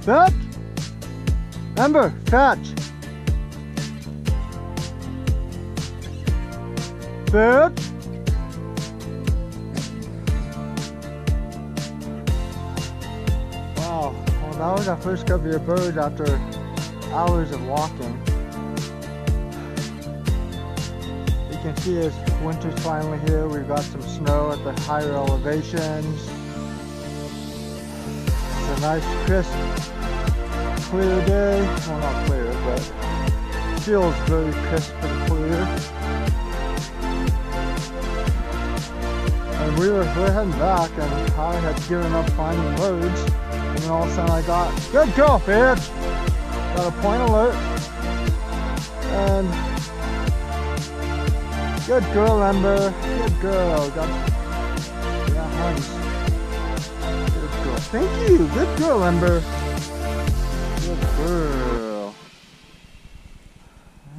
Fetch! Ember, fetch! Fetch! Wow, well that was our first covey of birds after hours of walking. You can see as winter's finally here, we've got some snow at the higher elevations. It's a nice, crisp, clear day. Well, not clear, but it feels very crisp and clear. And we're heading back, and I had given up finding birds. And then all of a sudden I got, good girl, Fitch! Got a point alert. And good girl, Ember. Good girl. Got, yeah, Huns. Good girl. Thank you. Good girl, Ember. Good girl.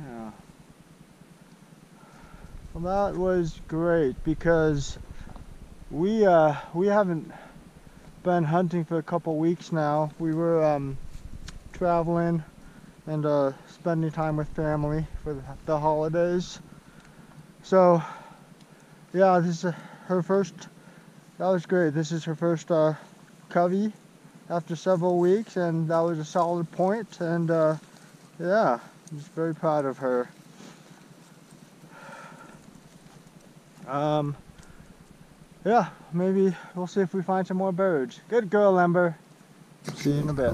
Yeah. Well, that was great because we haven't been hunting for a couple weeks now. We were traveling and spending time with family for the holidays. So yeah, this is her first. That was great. This is her first covey after several weeks, and that was a solid point. And yeah, I'm just very proud of her. Yeah, maybe we'll see if we find some more birds. Good girl, Ember. See you in a bit.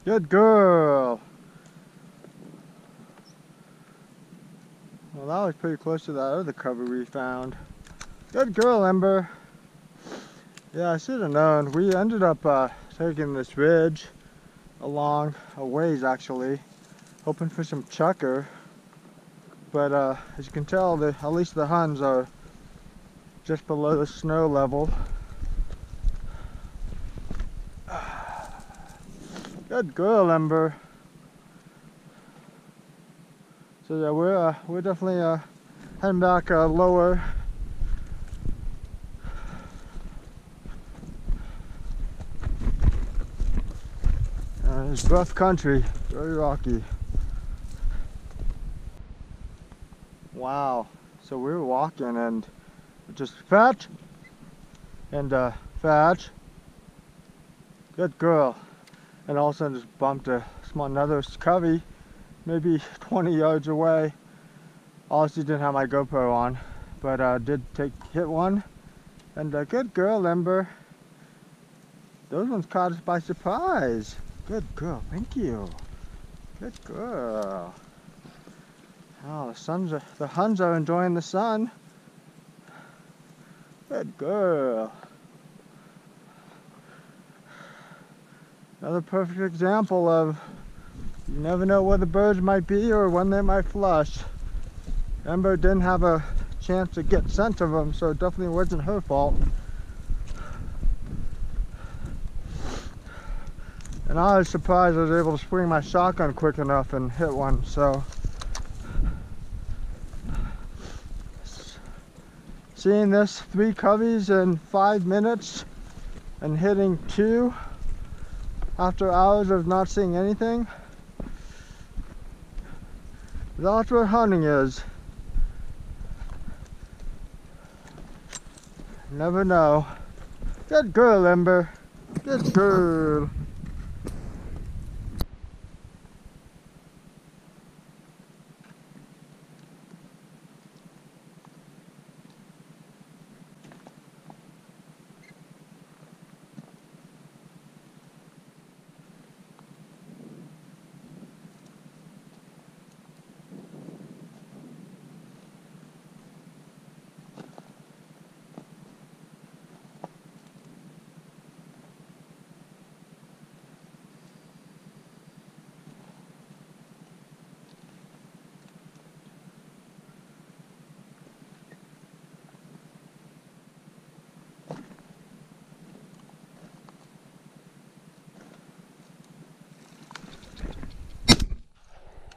Good girl. Well, that was pretty close to that other cover we found. Good girl, Ember. Yeah, I should have known. We ended up taking this ridge along a ways, actually, hoping for some chukar. But as you can tell, at least the Huns are just below the snow level. Good girl, Ember. So yeah, we're definitely heading back lower. It's rough country, very rocky. Wow. So we were walking and just fetch and fetch. Good girl. And all of a sudden just bumped another covey, maybe 20 yards away. Obviously didn't have my GoPro on, but did hit one. And good girl, Ember. Those ones caught us by surprise. Good girl, thank you. Good girl. Oh, the Huns are enjoying the sun. Good girl. Another perfect example of you never know where the birds might be or when they might flush. Ember didn't have a chance to get scent of them, so it definitely wasn't her fault. And I was surprised I was able to swing my shotgun quick enough and hit one, so seeing this 3 coveys in 5 minutes and hitting 2 after hours of not seeing anything. That's what hunting is. Never know. Good girl, Ember. Good girl.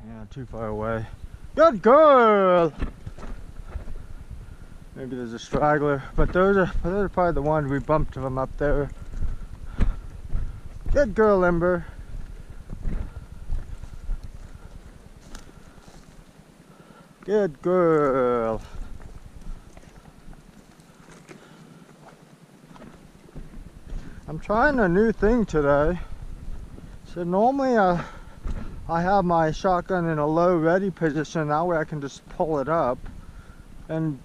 Yeah, too far away. Good girl! Maybe there's a straggler, but those are probably the ones we bumped them up there. Good girl, Ember. Good girl. I'm trying a new thing today. So normally I have my shotgun in a low ready position, that way I can just pull it up. And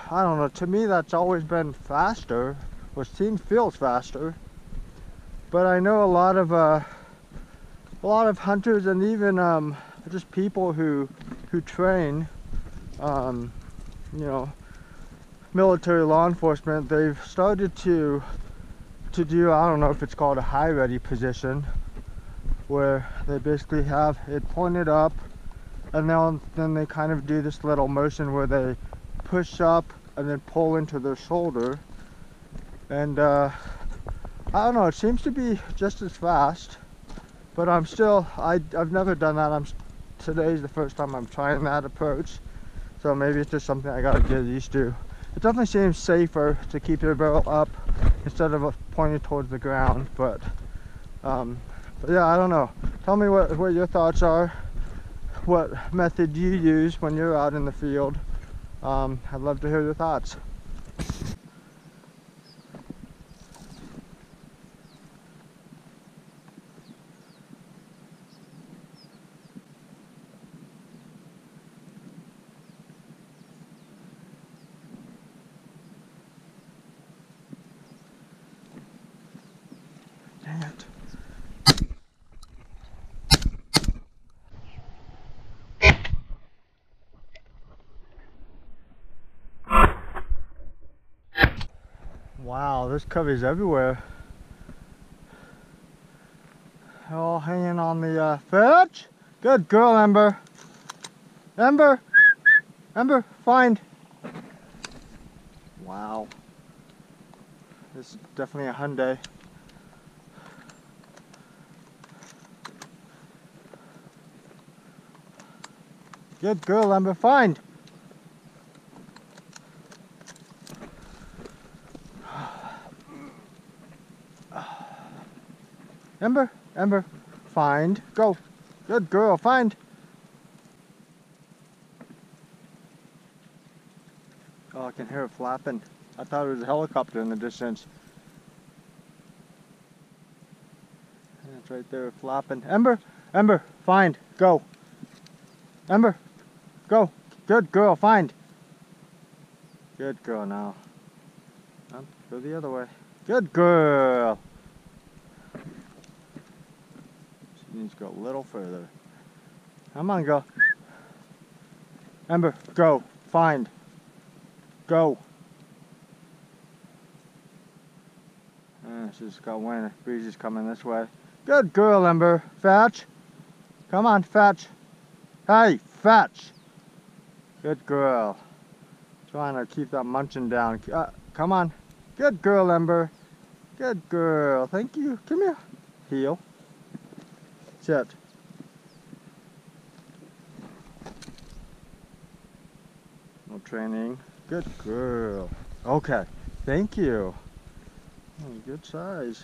I don't know, to me that's always been faster, or feels faster. But I know a lot of hunters and even just people who train, you know, military law enforcement, they've started to do, I don't know if it's called a high ready position, where they basically have it pointed up, and then they kind of do this little motion where they push up and then pull into their shoulder. And I don't know, it seems to be just as fast, but I've never done that. Today's the first time I'm trying that approach, so maybe it's just something I gotta get used to. It definitely seems safer to keep your barrel up instead of pointed towards the ground, but yeah, I don't know. Tell me what your thoughts are, what method you use when you're out in the field. I'd love to hear your thoughts. Dang it. Wow, there's coveys everywhere. All hanging on the fetch. Good girl, Ember. Ember! Ember, find. Wow. This is definitely a Hyundai. Good girl, Ember, find. Ember, Ember, find, go. Good girl, find. Oh, I can hear it flapping. I thought it was a helicopter in the distance. And it's right there flapping. Ember, Ember, find, go. Ember, go. Good girl, find. Good girl now. Go the other way. Good girl. She needs to go a little further. Come on, go. Ember, go. Find. Go. She's got wind. Breeze is coming this way. Good girl, Ember. Fetch. Come on, fetch. Hey, fetch. Good girl. Trying to keep that munching down. Come on. Good girl, Ember. Good girl. Thank you. Come here. Heel. Sit. No training. Good girl. Okay, thank you. Oh, good size.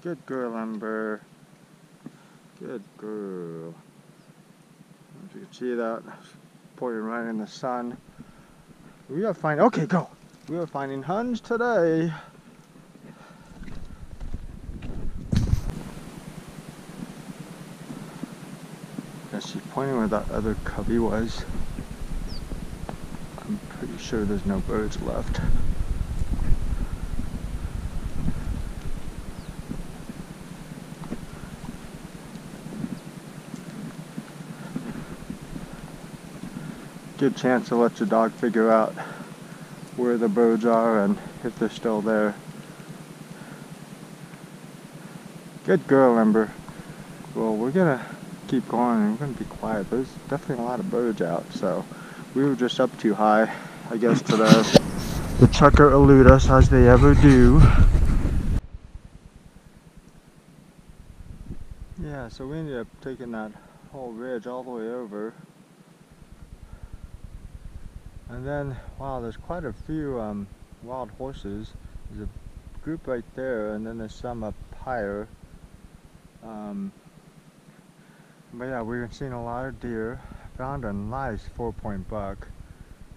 Good girl, Ember. Good girl. If you can see that, pointing right in the sun. We are finding, okay, go. We are finding Huns today. Yeah, she's pointing where that other cubby was. I'm pretty sure there's no birds left. Good chance to let your dog figure out where the birds are and if they're still there. Good girl, Ember. Well, we're gonna keep going and we're gonna be quiet. There's definitely a lot of birds out, so we were just up too high, I guess, today. The chukar elude us as they ever do. Yeah, so we ended up taking that whole ridge all the way over. And then, wow, there's quite a few wild horses. There's a group right there, and then there's some up higher. But yeah, we were seeing a lot of deer. Found a nice 4-point buck.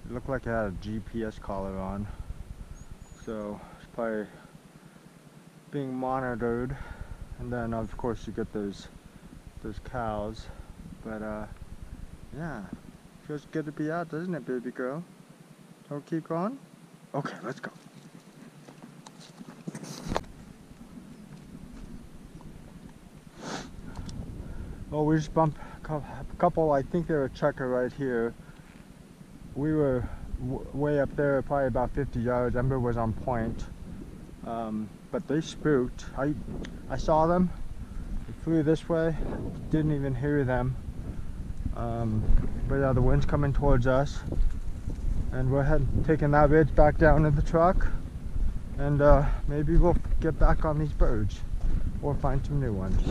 It looked like it had a GPS collar on. So it's probably being monitored. And then of course you get those cows. But yeah. Feels good to be out, doesn't it, baby girl? So we'll keep going? Okay, let's go. Well, we just bumped a couple, I think they were chukar right here. We were way up there, probably about 50 yards. Ember was on point. But they spooked. I saw them. They flew this way. Didn't even hear them. But yeah, the wind's coming towards us, and we're taking that ridge back down to the truck, and maybe we'll get back on these birds or find some new ones.